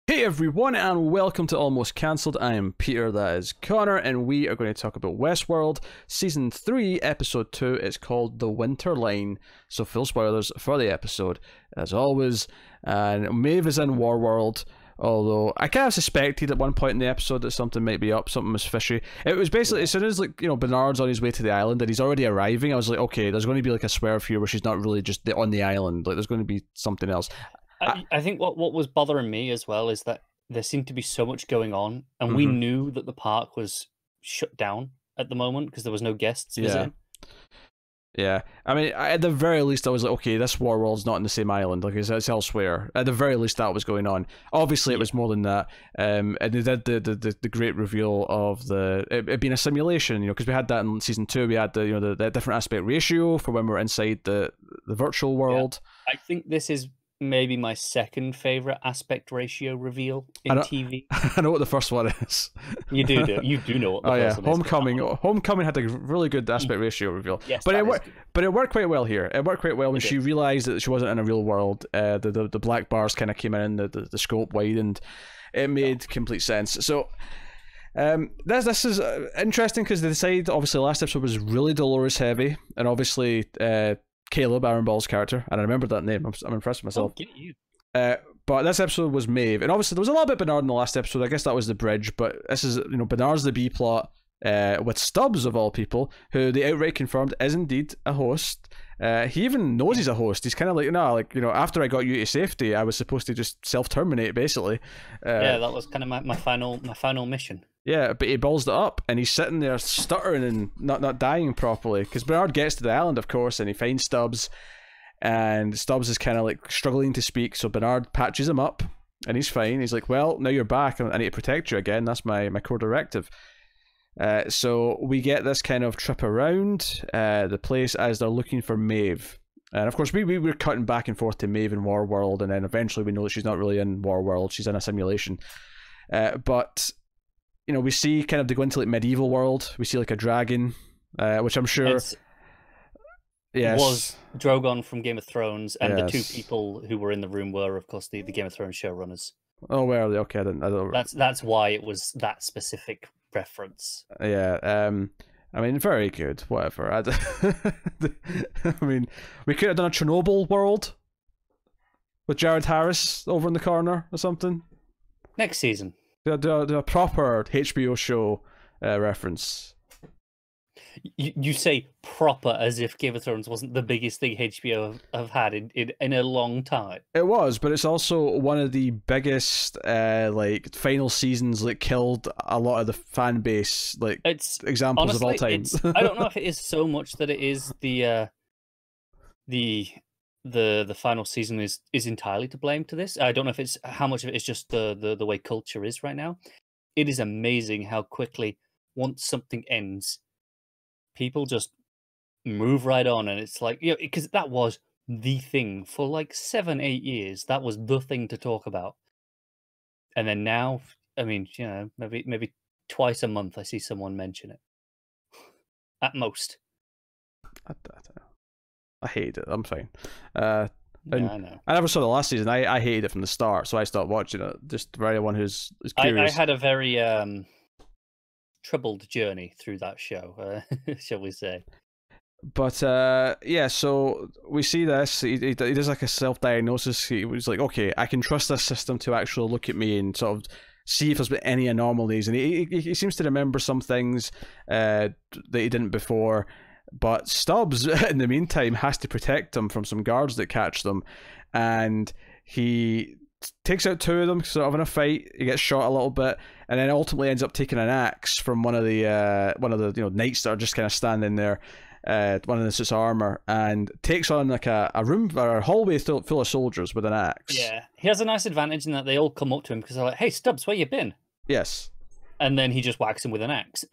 Hey everyone, and welcome to Almost Cancelled. I am Peter, that is Connor, and we are going to talk about Westworld, Season 3, Episode 2. It's called The Winter Line, so full spoilers for the episode, as always. And Maeve is in Warworld, although I kind of suspected at one point in the episode that something might be up, something was fishy. It was basically, as soon as, Bernard's on his way to the island and he's already arriving, I was like, okay, there's going to be like a swerve here where she's not really just on the island, like there's going to be something else. I think what was bothering me as well is that there seemed to be so much going on, and we knew that the park was shut down at the moment because there was no guests visiting. Yeah, I mean, at the very least, I was like, okay, this Warworld's not in the same island, like it's elsewhere. At the very least, that was going on. Obviously, it was more than that. And they did the great reveal of it being a simulation, because we had that in season 2. We had the different aspect ratio for when we're inside the virtual world. Yeah. I think this is maybe my second favorite aspect ratio reveal in TV. I know what the first one is. You do know what the first one is. Homecoming had a really good aspect ratio reveal. Yes, but it worked quite well here. It worked quite well when she realized that she wasn't in a real world. The black bars kind of came in, the scope widened. It made complete sense. So this is interesting because they decided, obviously, the last episode was really Dolores heavy, and obviously Caleb, Aaron Ball's character, and I remember that name. I'm impressed with myself. Oh, get you. But this episode was Maeve, and obviously there was a little bit Bernard in the last episode. I guess that was the bridge, but this is Bernard's the B plot with Stubbs of all people, who they outright confirmed is indeed a host. He even knows he's a host. He's kind of like, after I got you to safety, I was supposed to just self-terminate basically. Yeah, that was kind of my final mission. Yeah, but he balls it up, and he's sitting there stuttering and not dying properly, because Bernard gets to the island, of course, and he finds Stubbs, and Stubbs is kind of like struggling to speak, so Bernard patches him up, and he's fine. He's like, well, now you're back, I need to protect you again, that's my core directive. So we get this kind of trip around the place as they're looking for Maeve. And of course, we were cutting back and forth to Maeve in Warworld, and then eventually we know that she's not really in Warworld, she's in a simulation. But we see kind of they go into like medieval world. We see like a dragon, which I'm sure was Drogon from Game of Thrones, and the two people who were in the room were, of course, the Game of Thrones showrunners. Oh, where are they? Okay, I don't. That's why it was that specific reference. Yeah. I mean, very good. Whatever. I mean, we could have done a Chernobyl world with Jared Harris over in the corner or something. Next season. Do a proper HBO show reference. You say proper as if Game of Thrones wasn't the biggest thing HBO have had in a long time. It was, but it's also one of the biggest final seasons that killed a lot of the fan base, examples honestly, of all time. I don't know if it is so much that it is the final season is entirely to blame to this. I don't know if it's how much of it is just the way culture is right now. It is amazing how quickly, once something ends, people just move right on, and it's like, because that was the thing for like 7-8 years. That was the thing to talk about, and then now, I mean, maybe twice a month I see someone mention it, at most. I don't know. I hate it. I'm fine. Yeah, I know. I never saw the last season. I hated it from the start, so I stopped watching it. Just for anyone who's curious. I had a very troubled journey through that show, shall we say. But so we see this. He does like a self-diagnosis. He was like, okay, I can trust this system to actually look at me and sort of see if there's been any anomalies. And he seems to remember some things that he didn't before. But Stubbs, in the meantime, has to protect them from some guards that catch them, and he takes out two of them sort of in a fight. He gets shot a little bit, and then ultimately ends up taking an axe from one of the knights that are just kind of standing there, one of the suits of armor, and takes on like a room or a hallway full of soldiers with an axe. Yeah, he has a nice advantage in that they all come up to him because they're like, "Hey, Stubbs, where you been?" Yes, and then he just whacks him with an axe.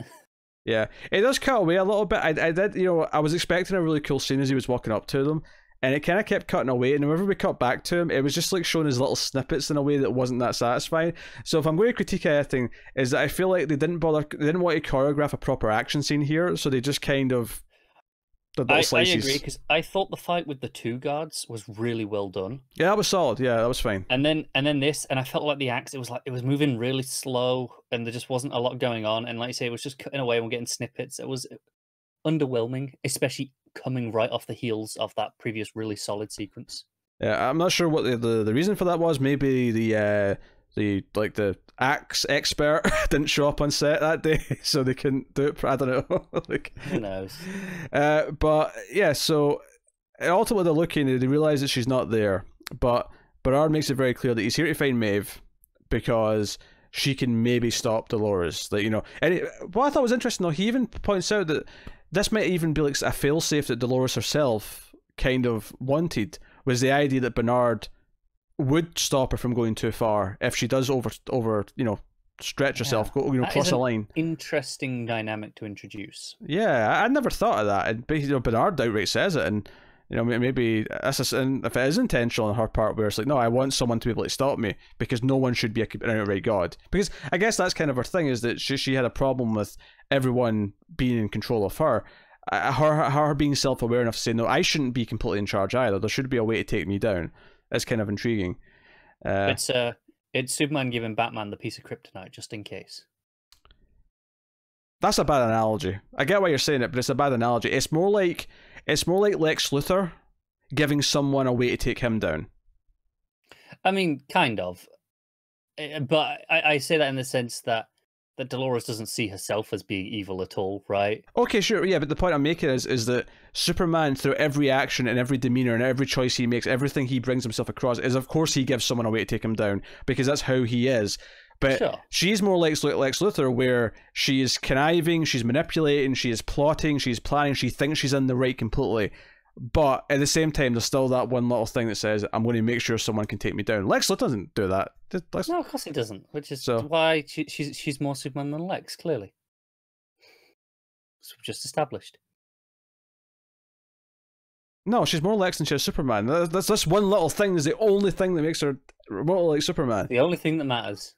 Yeah, it does cut away a little bit. I did, I was expecting a really cool scene as he was walking up to them, and it kind of kept cutting away, and whenever we cut back to him, it was just like showing his little snippets in a way that wasn't that satisfying. So if I'm going to critique anything, is that I feel like they didn't want to choreograph a proper action scene here, so they just kind of The little I slices. agree, because I thought the fight with the two guards was really well done. Yeah, that was solid. Yeah, that was fine. And then this, and I felt like the axe, it was moving really slow, and there just wasn't a lot going on. And like you say, it was just cutting away and we're getting snippets. It was underwhelming, especially coming right off the heels of that previous really solid sequence. Yeah, I'm not sure what the reason for that was. Maybe the axe expert didn't show up on set that day, so they couldn't do it. I don't know. Like, Who knows? But yeah, so ultimately they're looking. They realize that she's not there, but Bernard makes it very clear that he's here to find Maeve because she can maybe stop Dolores. That, you know, and what I thought was interesting though, he even points out that this might even be like a failsafe that Dolores herself kind of wanted, was the idea that Bernard would stop her from going too far if she does over stretch herself, go, That cross is a an line. interesting dynamic to introduce. Yeah, I never thought of that. And Bernard outright says it, and maybe and if it is intentional on her part, where it's like, no, I want someone to be able to stop me because no one should be an outright god. Because I guess that's kind of her thing, is that she had a problem with everyone being in control of her. Her being self-aware enough to say, no, I shouldn't be completely in charge either. There should be a way to take me down. That's kind of intriguing. It's Superman giving Batman the piece of kryptonite just in case. That's a bad analogy. I get why you're saying it, but it's a bad analogy. It's more like Lex Luthor giving someone a way to take him down. I mean, kind of. But I say that in the sense that Dolores doesn't see herself as being evil at all, right? Okay, sure, yeah, but the point I'm making is that Superman, through every action and every demeanor and every choice he makes, everything he brings himself across, is of course he gives someone a way to take him down, because that's how he is. But sure, she's more like Lex Luthor, where she is conniving, she's manipulating, she is plotting, she's planning, she thinks she's in the right completely. But at the same time, there's still that one little thing that says, I'm going to make sure someone can take me down. Lex Luthor doesn't do that. No, of course he doesn't. Which is why she's more Superman than Lex, clearly. So we've just established. No, she's more Lex than she's Superman. That's this one little thing is the only thing that makes her more like Superman. The only thing that matters.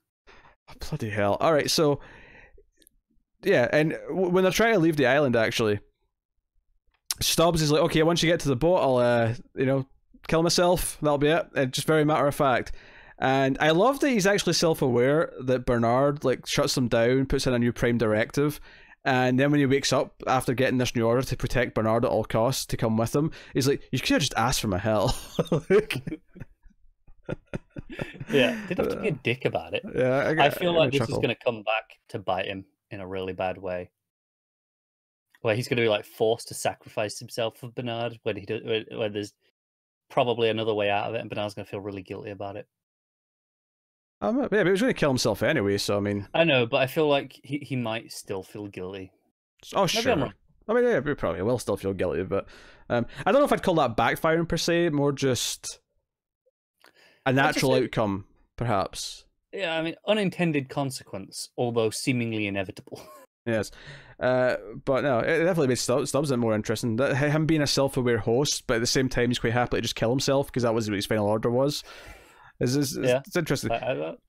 Oh, bloody hell. Alright, so yeah, and when they're trying to leave the island, actually, Stubbs is like, okay, once you get to the boat, I'll kill myself, that'll be it. And just very matter of fact. And I love that he's actually self-aware that Bernard shuts him down, puts in a new prime directive, and then when he wakes up after getting this new order to protect Bernard at all costs to come with him, he's like, you could have just asked for my help. Yeah, didn't have to be a dick about it. Yeah, I feel like this is going to come back to bite him in a really bad way, where he's going to be forced to sacrifice himself for Bernard when there's probably another way out of it, and Bernard's going to feel really guilty about it. Yeah, but he was going to kill himself anyway, so I mean... I know, but I feel like he might still feel guilty. Oh, maybe sure. I'm wrong. I mean, yeah, we probably will still feel guilty, but I don't know if I'd call that backfiring per se, more just a natural outcome, perhaps. Yeah, I mean, unintended consequence, although seemingly inevitable. Yes. But no, it definitely made Stubbs more interesting. Him being a self-aware host, but at the same time he's quite happy to just kill himself, because that was what his final order was. It's interesting.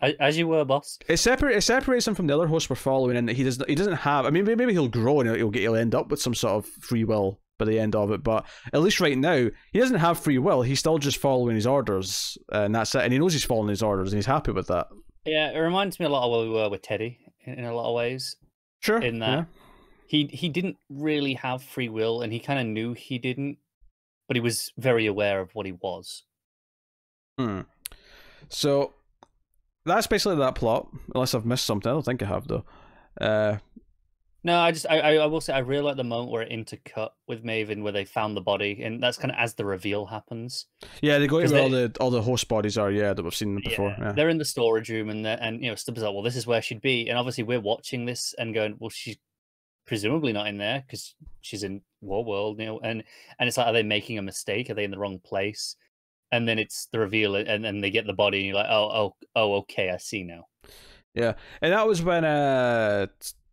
As you were, boss. It separates him from the other hosts we're following, in that he doesn't have. I mean, maybe he'll grow and he'll end up with some sort of free will by the end of it. But at least right now, he doesn't have free will. He's still just following his orders, and that's it. And he knows he's following his orders, and he's happy with that. Yeah, it reminds me a lot of where we were with Teddy in a lot of ways. Sure. In that he didn't really have free will, and he kind of knew he didn't, but he was very aware of what he was. So that's basically that plot, unless I've missed something. I don't think I have, though. No, I will say I really like the moment where it intercut with Maven, where they found the body, and that's kind of as the reveal happens. Yeah, they go to where all the host bodies are. Yeah, that we've seen them before. Yeah. They're in the storage room, and Stubbs is like, well, this is where she'd be, and obviously we're watching this and going, well, she's presumably not in there because she's in Warworld, and it's like, are they making a mistake? Are they in the wrong place? And then it's the reveal, and then they get the body, and you're like, oh, okay, I see now. Yeah, and that was when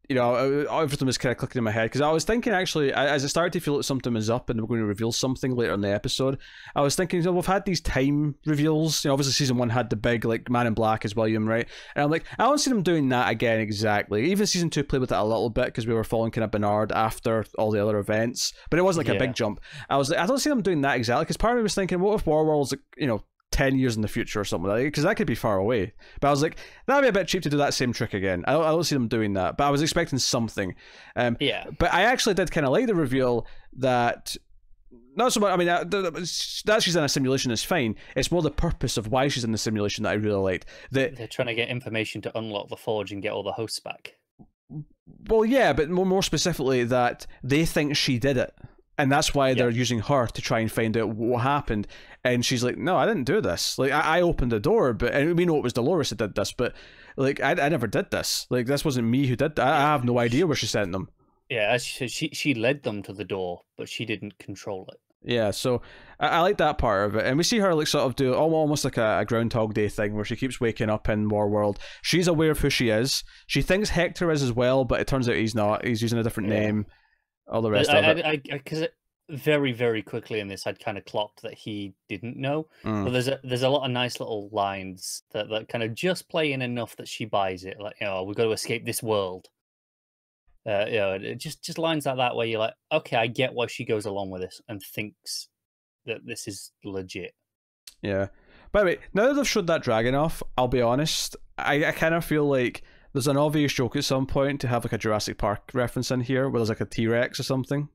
you know, everything was kind of clicking in my head because I was thinking actually, as it started to feel like something was up and we're going to reveal something later in the episode, I was thinking, you know, we've had these time reveals. You know, obviously season 1 had the big like Man in Black as William, right? And I'm like, I don't see them doing that again exactly. Even season 2 played with it a little bit because we were following kind of Bernard after all the other events, but it wasn't like a big jump. I was like, I don't see them doing that exactly because part of me was thinking, what if Warworld's like, you know, 10 years in the future or something like that, because that could be far away. But I was like, that'd be a bit cheap to do that same trick again. I don't see them doing that, but I was expecting something. But I actually did kind of like the reveal that, not so much, I mean, that she's in a simulation is fine. It's more the purpose of why she's in the simulation that I really liked. That they're trying to get information to unlock the forge and get all the hosts back. Well, yeah, but more specifically that they think she did it. And that's why they're using her to try and find out what happened. And she's like, no, I didn't do this. Like, I opened the door, but and we know it was Dolores that did this, but like, I never did this. Like, this wasn't me who did that. I have no idea where she sent them. Yeah, she led them to the door, but she didn't control it. Yeah, so I like that part of it. And we see her like sort of do almost like a Groundhog Day thing where she keeps waking up in Warworld. She's aware of who she is. She thinks Hector is as well, but it turns out he's not. He's using a different name. All the rest of it. Because very, very quickly in this, I'd kind of clocked that he didn't know. But there's a lot of nice little lines that kind of just play in enough that she buys it. Like, you know, we've got to escape this world. You know, just lines like that where you're like, okay, I get why she goes along with this and thinks that this is legit. Yeah. By the way, now that they've showed that dragon off, I'll be honest, I kind of feel like there's an obvious joke at some point to have like a Jurassic Park reference in here where there's like a T-Rex or something.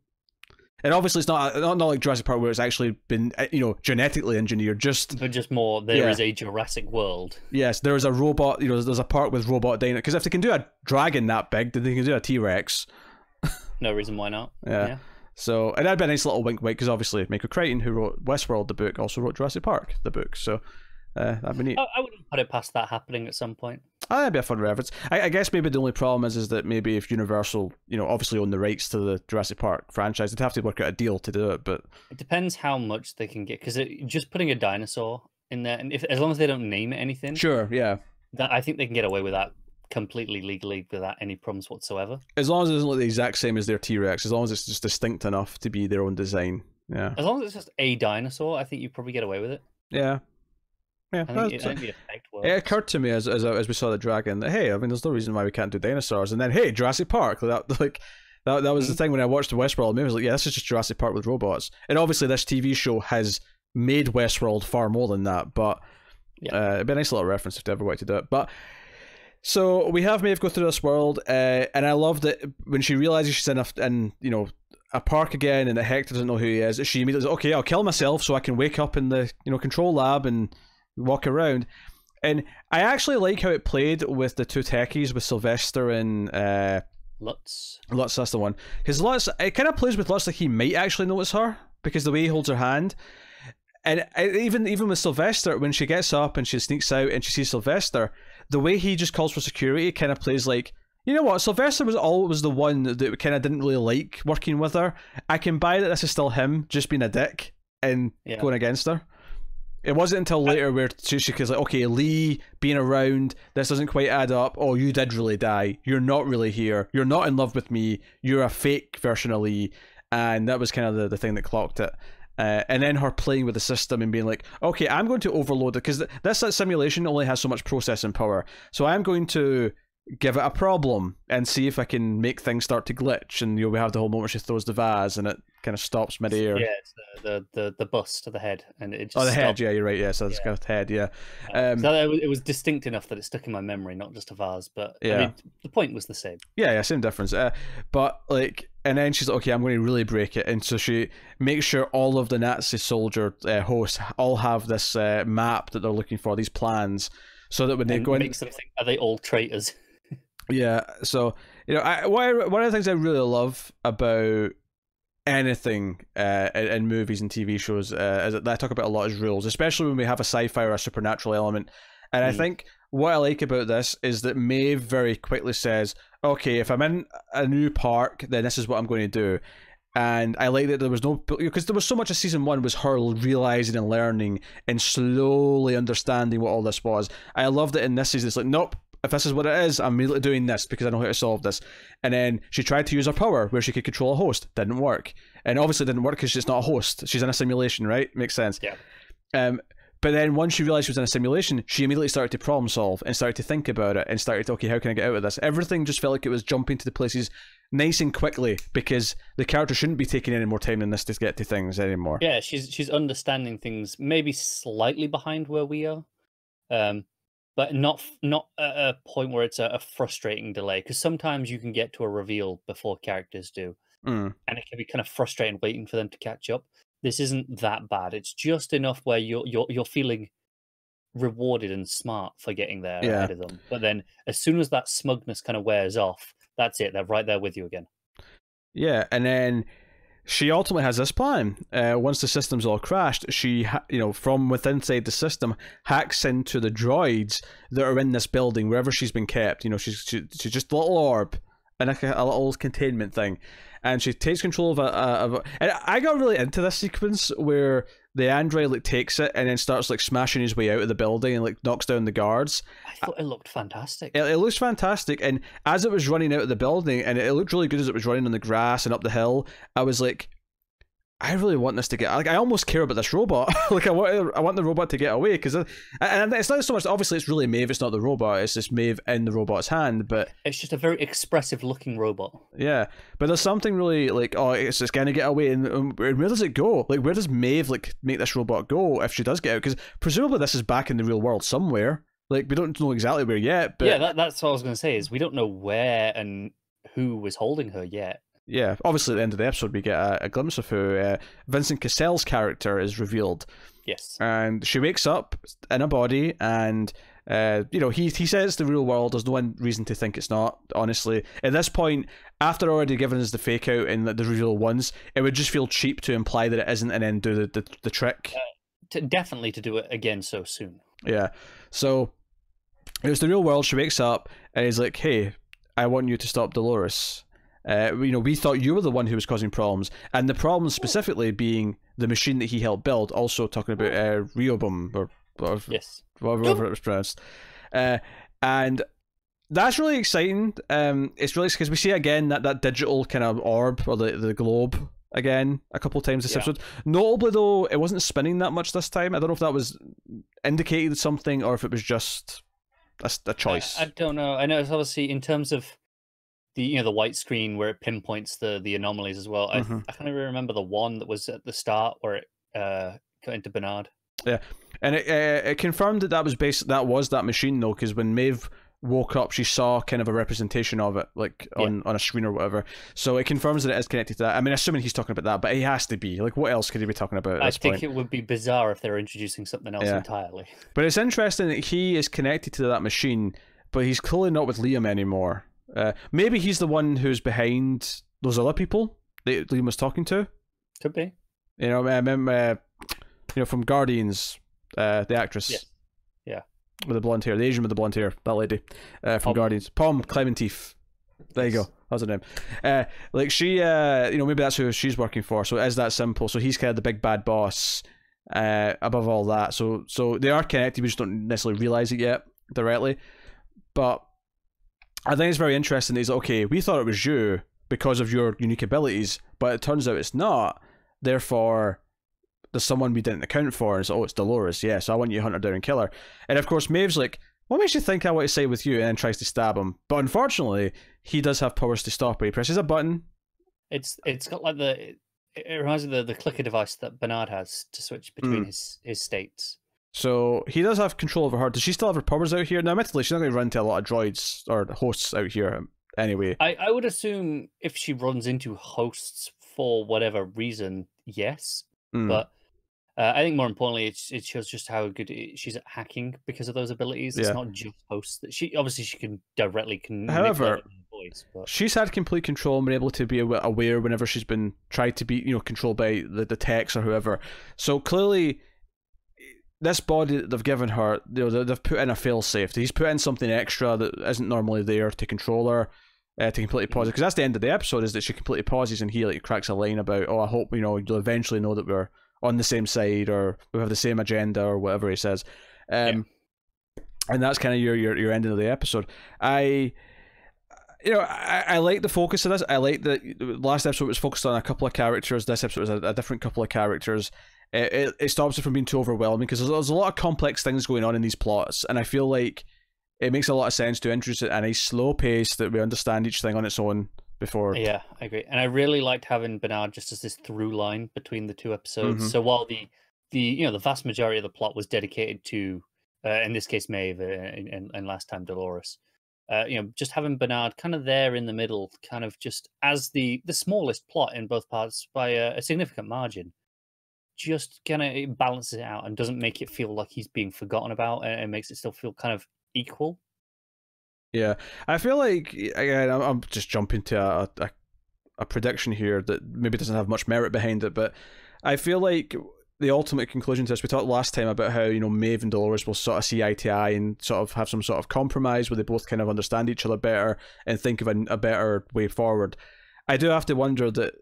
And obviously it's not like Jurassic Park where it's actually been, you know, genetically engineered, but just more, there is a Jurassic World. Yes, there is a robot, you know, there's a park with robot dinosaurs. Because if they can do a dragon that big, then they can do a T-Rex. No reason why not. Yeah. So, and that'd be a nice little wink because obviously Michael Crichton, who wrote Westworld, the book, also wrote Jurassic Park, the book. So that'd be neat. I wouldn't put it past that happening at some point. That'd be a fun reference. I guess maybe the only problem is that maybe if Universal, you know, obviously own the rights to the Jurassic Park franchise, they'd have to work out a deal to do it. But it depends how much they can get, because just putting a dinosaur in there, and as long as they don't name it anything, sure, yeah, that I think they can get away with that completely legally without any problems whatsoever. As long as it doesn't look the exact same as their T-Rex, as long as it's just distinct enough to be their own design. Yeah. As long as it's just a dinosaur, I think you probably get away with it. Yeah. Yeah, I think the effect works. It occurred to me as we saw the dragon that, hey, I mean, there's no reason why we can't do dinosaurs. And then, hey, Jurassic Park. That was the thing when I watched Westworld. Maybe I was like, yeah, this is just Jurassic Park with robots. And obviously, this TV show has made Westworld far more than that. But it'd be a nice little reference if they ever wanted to do it. But so we have Maeve go through this world, and I loved it when she realizes she's in you know, a park again, and that Hector doesn't know who he is. She immediately says, okay, I'll kill myself so I can wake up in the, you know, control lab and walk around. And I actually like how it played with the two techies, with Sylvester and Lutz, that's the one. Because Lutz, it kind of plays with Lutz like he might actually notice her because the way he holds her hand. And even with Sylvester, when she gets up and she sneaks out and she sees Sylvester, the way he just calls for security kind of plays like, you know what, Sylvester was always the one that kind of didn't really like working with her. I can buy that this is still him just being a dick and going against her. It wasn't until later where Tsushika's like, okay, Lee being around, this doesn't quite add up. Oh, you did really die. You're not really here. You're not in love with me. You're a fake version of Lee. And that was kind of the thing that clocked it. And then her playing with the system and being like, okay, I'm going to overload it because this simulation only has so much processing power. So I'm going to give it a problem and see if I can make things start to glitch. And we have the whole moment she throws the vase and it kind of stops midair. Yeah, it's the bust to the head, and it just the stopped. Head. Yeah, you're right. Yeah, so it's got a head. Yeah, so it was distinct enough that it stuck in my memory, not just a vase. But I mean, the point was the same. Yeah, same difference. But like, and then she's like, okay, I'm going to really break it, and so she makes sure all of the Nazi soldier hosts all have this map that they're looking for, these plans, so that when they go in, makes them think, are they all traitors? Yeah, so you know, one of the things I really love about anything in movies and TV shows is that I talk about a lot is rules, especially when we have a sci-fi or a supernatural element. And I think what I like about this is that Maeve very quickly says, okay, if I'm in a new park, then this is what I'm going to do. And I like that there was no, because there was so much of season one was her realizing and learning and slowly understanding what all this was. I love that in this season it's like, nope, if this is what it is, I'm immediately doing this because I know how to solve this. And then she tried to use her power where she could control a host. Didn't work. And obviously didn't work because she's not a host. She's in a simulation, right? Makes sense. Yeah. But then once she realized she was in a simulation, she immediately started to problem solve and started to think about it and started to, okay, how can I get out of this? Everything just felt like it was jumping to the places nice and quickly because the character shouldn't be taking any more time than this to get to things anymore. Yeah, she's understanding things maybe slightly behind where we are, but not at a point where it's a frustrating delay. Because sometimes you can get to a reveal before characters do, and it can be kind of frustrating waiting for them to catch up. This isn't that bad. It's just enough where you're feeling rewarded and smart for getting there ahead of them. But then as soon as that smugness kind of wears off, that's it. They're right there with you again. Yeah, and then she ultimately has this plan. Once the system's all crashed, she, from within inside the system, hacks into the droids that are in this building, wherever she's been kept. She's just a little orb and a little containment thing. And she takes control of and I got really into this sequence where the android takes it and then starts smashing his way out of the building and knocks down the guards. I thought it looked fantastic. It looks fantastic, and as it was running out of the building, and it looked really good as it was running on the grass and up the hill, I was like, I really want this to get. I almost care about this robot. I want the robot to get away because, and it's not so much. Obviously, it's really Maeve. It's not the robot. It's just Maeve in the robot's hand. But it's just a very expressive looking robot. Yeah, but there's something really it's just gonna get away, and where does it go? Where does Maeve make this robot go if she does get out? Because presumably this is back in the real world somewhere. We don't know exactly where yet. But yeah, that's what I was gonna say. Is we don't know where and who was holding her yet. Yeah, obviously at the end of the episode we get a glimpse of who Vincent Cassel's character is revealed. Yes. And she wakes up in a body and, he says it's the real world. There's no reason to think it's not, honestly. At this point, after already giving us the fake out and the reveal once, it would just feel cheap to imply that it isn't and then do the trick. Definitely to do it again so soon. Yeah. So, it was the real world. She wakes up and he's like, hey, I want you to stop Dolores. We thought you were the one who was causing problems, and the problem specifically being the machine that he helped build. Also talking about Rehoboam or yes, whatever it was pronounced, and that's really exciting. It's really because we see again that digital kind of orb or the globe again a couple of times this episode. Notably though, it wasn't spinning that much this time. I don't know if that was indicated something or if it was just a choice. I don't know. I know it's obviously in terms of the white screen where it pinpoints the anomalies as well. I can't even remember the one that was at the start where it got into Bernard. Yeah, and it confirmed that was that machine though, because when Maeve woke up, she saw kind of a representation of it, on a screen or whatever. So it confirms that it is connected to that. I mean, assuming he's talking about that, but he has to be. What else could he be talking about at this point? I think it would be bizarre if they were introducing something else entirely. But it's interesting that he is connected to that machine, but he's clearly not with Liam anymore. Maybe he's the one who's behind those other people that Liam was talking to. Could be. I remember, from Guardians, the actress. Yeah. With the blonde hair, the Asian with the blonde hair, that lady from Guardians. Pom Clementif. There you go. That's her name. She, maybe that's who she's working for. So it is that simple. So he's kind of the big bad boss above all that. So they are connected. We just don't necessarily realize it yet directly. But I think it's very interesting that he's like, okay, we thought it was you because of your unique abilities, but it turns out it's not. Therefore, there's someone we didn't account for, and it's Dolores, yeah, so I want you to hunt her down and kill her. And of course, Maeve's like, what makes you think I want to side with you? And then tries to stab him. But unfortunately, he does have powers to stop her. He presses a button. It's got it reminds me of the clicker device that Bernard has to switch between his states. So he does have control over her. Does she still have her powers out here? Now, admittedly, she's not going to run into a lot of droids or hosts out here anyway. I would assume if she runs into hosts for whatever reason, yes. But I think more importantly, it shows just how good she's at hacking because of those abilities. It's not just hosts. She can directly However, voice, but she's had complete control and been able to be aware whenever she's been tried to be controlled by the techs or whoever. So clearly, this body that they've given her, they've put in a failsafe. He's put in something extra that isn't normally there to control her, to completely pause it. Because that's the end of the episode, is that she completely pauses and he cracks a line about, I hope you'll eventually know that we're on the same side or we have the same agenda or whatever he says. And and that's kind of your ending of the episode. I like the focus of this. I like that last episode was focused on a couple of characters. This episode was a different couple of characters. It stops it from being too overwhelming because there's a lot of complex things going on in these plots, and I feel like it makes a lot of sense to introduce it at a slow pace that we understand each thing on its own before. Yeah, I agree. And I really liked having Bernard just as this through line between the two episodes. So while the vast majority of the plot was dedicated to, in this case, Maeve, and last time Dolores, just having Bernard kind of there in the middle, kind of just as the smallest plot in both parts by a significant margin, just kind of balances it out and doesn't make it feel like he's being forgotten about, and makes it still feel kind of equal. Yeah, I feel like, again, I'm just jumping to a prediction here that maybe doesn't have much merit behind it, but I feel like the ultimate conclusion to this, we talked last time about how, Maeve and Dolores will sort of see eye to eye and sort of have some sort of compromise where they both kind of understand each other better and think of a better way forward. I do have to wonder that,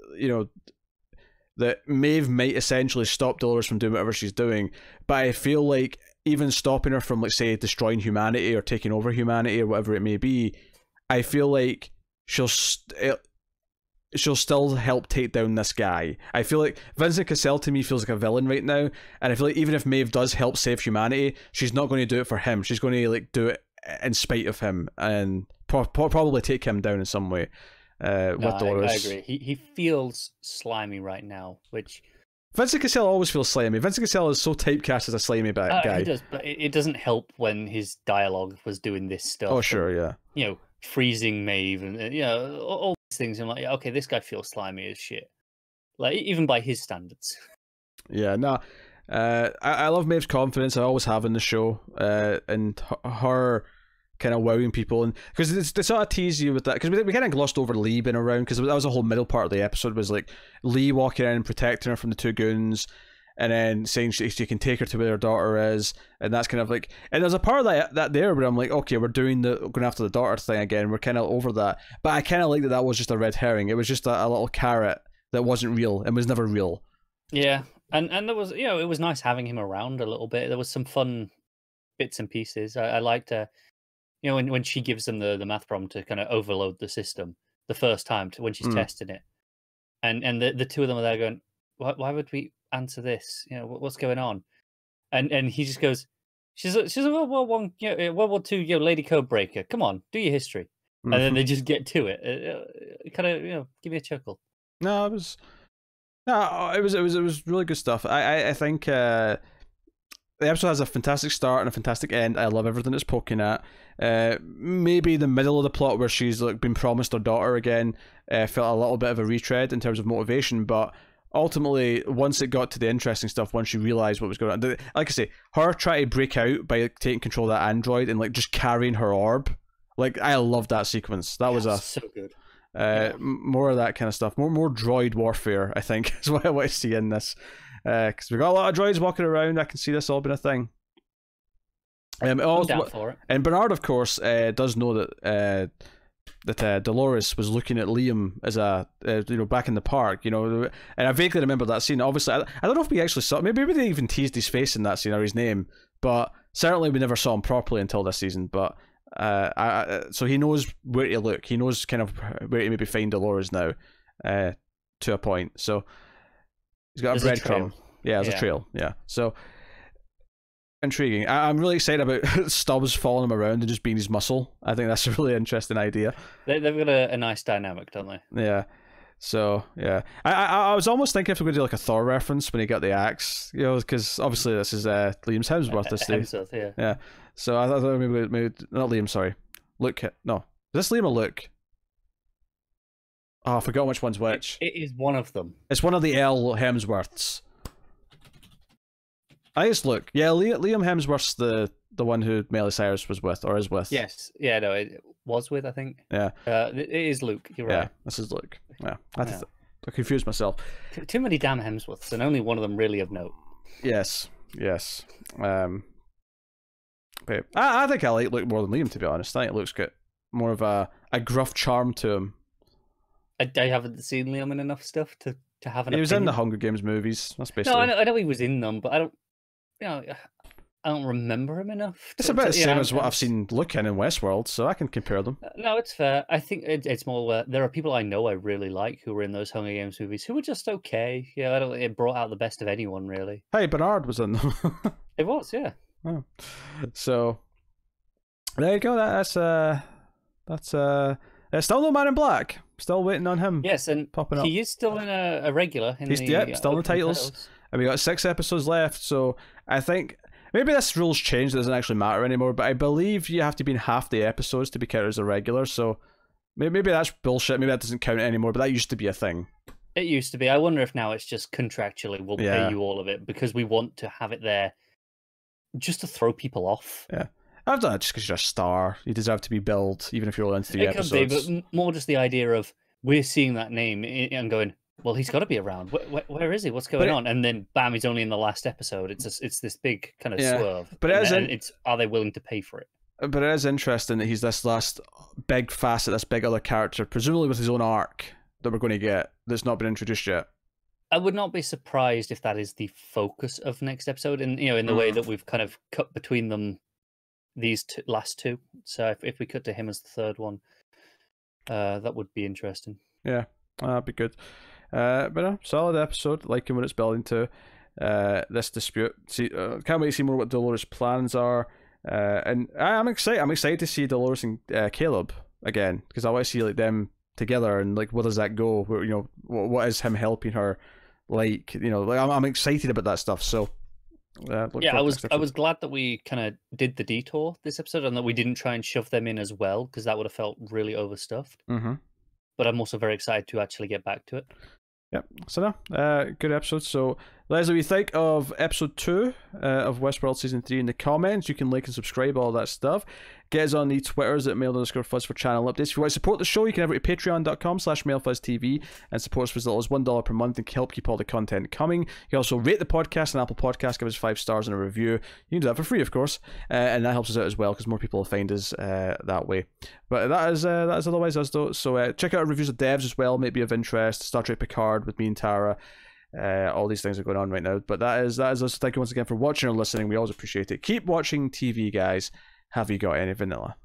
that Maeve might essentially stop Dolores from doing whatever she's doing, but I feel like even stopping her from, like, say, destroying humanity or taking over humanity or whatever it may be, I feel like she'll still help take down this guy. I feel like Vincent Cassell to me feels like a villain right now, and I feel like even if Maeve does help save humanity, she's not going to do it for him. She's going to, like, do it in spite of him and probably take him down in some way. With Dolores. I agree. He feels slimy right now, which Vincent Cassell always feels slimy. Vincent Cassell is so typecast as a slimy guy. He does, but it doesn't help when his dialogue was doing this stuff. Oh, sure, yeah. Freezing Maeve and all these things. I'm like, okay, this guy feels slimy as shit. Like, even by his standards. Yeah, no. I love Maeve's confidence. I always have in the show, and her kind of wowing people, and because they sort of tease you with that, because we kind of glossed over Lee being around, because that was a whole middle part of the episode, was like Lee walking in and protecting her from the two goons, and then saying she can take her to where her daughter is, and that's kind of like, and there's a part of that there where I'm like, okay, we're going after the daughter thing again, we're kind of over that, but I kind of like that was just a red herring. It was just a little carrot that wasn't real and was never real. Yeah, and there was, it was nice having him around a little bit. There was some fun bits and pieces. I liked when she gives them the math problem to kind of overload the system the first time when she's testing it, and the two of them are there going, why would we answer this? What's going on? And he just goes, she's a World War One, World War Two, Lady Code Breaker. Come on, do your history, and then they just get to it. It kind of give me a chuckle. No, it was really good stuff. I think the episode has a fantastic start and a fantastic end. I love everything it's poking at. Maybe the middle of the plot where she's like been promised her daughter again felt a little bit of a retread in terms of motivation, but ultimately, once it got to the interesting stuff, once she realized what was going on, like I say, her trying to break out by taking control of that android and like just carrying her orb, like I love that sequence. That was so good. More of that kind of stuff. More droid warfare, I think, is what I want to see in this. Because we got a lot of droids walking around. I can see this all being a thing. Down for it. And Bernard, of course, does know that Dolores was looking at Liam as back in the park, and I vaguely remember that scene. Obviously, I don't know if we actually saw. Maybe they even teased his face in that scene or his name, but certainly we never saw him properly until this season. But so he knows where to look. He knows kind of where to maybe find Dolores now, to a point. So he's got a breadcrumb. Yeah, there's a trail. Yeah, so intriguing. I'm really excited about Stubbs following him around and just being his muscle. I think that's a really interesting idea. They've got a nice dynamic, don't they? Yeah. So yeah, I was almost thinking if we're going to do like a Thor reference when he got the axe, because obviously this is Liam's Hemsworth. Hemsworth, yeah. So I thought maybe not Liam. Sorry, Luke. No, is this Liam or Luke? Oh, I forgot which one's which. It is one of them. It's one of the L Hemsworths. I think it's Luke. Yeah, Liam Hemsworth's the one who Miley Cyrus was with or is with. Yes. Yeah. No, it was with. I think. Yeah. It is Luke. You're right. Yeah, this is Luke. Yeah. I confused myself. Too many damn Hemsworths, and only one of them really of note. Yes. But I think I like Luke more than Liam, to be honest. I think Luke's got more of a gruff charm to him. I haven't seen Liam in enough stuff to have an opinion. He was in the Hunger Games movies. That's basically. No, I know he was in them, but I don't. I don't remember him enough. It's about the same as what I've seen Luke in Westworld, so I can compare them. No, it's fair. I think it's more where there are people I know I really like who were in those Hunger Games movies who were just okay. Yeah, I don't think it brought out the best of anyone, really. Hey, Bernard was in them. It was, yeah. Oh. So there you go. That's still no Man in Black. Still waiting on him. Yes, and popping up. He is still in a regular. He's still in the titles. And we got 6 episodes left. So I think maybe this rule's changed. It doesn't actually matter anymore. But I believe you have to be in half the episodes to be counted as a regular. So maybe that's bullshit. Maybe that doesn't count anymore. But that used to be a thing. It used to be. I wonder if now it's just contractually we'll pay you all of it because we want to have it there just to throw people off. Yeah. I've done it just because you're a star. You deserve to be billed, even if you're only in 3 episodes. It could be, but more just the idea of we're seeing that name and going, well, he's got to be around. Where is he? What's going on? And then, bam, he's only in the last episode. It's this big kind of swerve. But are they willing to pay for it? But it is interesting that he's this last big facet, this big other character, presumably with his own arc that we're going to get that's not been introduced yet. I would not be surprised if that is the focus of next episode, and in the way that we've kind of cut between them. These last 2. So if we cut to him as the third one, that would be interesting. Yeah, that'd be good. But no, solid episode. Liking what it's building to. This dispute. Can't wait to see more what Dolores' plans are. And I'm excited. I'm excited to see Dolores and Caleb again because I want to see like them together and like where does that go? Where, what is him helping her? Like I'm excited about that stuff. So. I was glad that we kind of did the detour this episode and that we didn't try and shove them in as well because that would have felt really overstuffed. Mm-hmm. But I'm also very excited to actually get back to it. Yep. So good episode. So let us know what you think of episode 2 of Westworld season 3 in the comments. You can like and subscribe, all that stuff. Get us on the Twitters at mail_fuzz for channel updates. If you want to support the show, you can head over to patreon.com/mailfuzztv and support us for as little as $1 per month and help keep all the content coming. You can also rate the podcast on Apple Podcasts, give us 5 stars and a review. You can do that for free, of course, and that helps us out as well because more people will find us that way. But that is otherwise us though. So check out our reviews of devs as well, might be of interest. Star Trek Picard with me and Tara. All these things are going on right now. But that is us. Thank you once again for watching or listening. We always appreciate it. Keep watching TV, guys. Have you got any vanilla?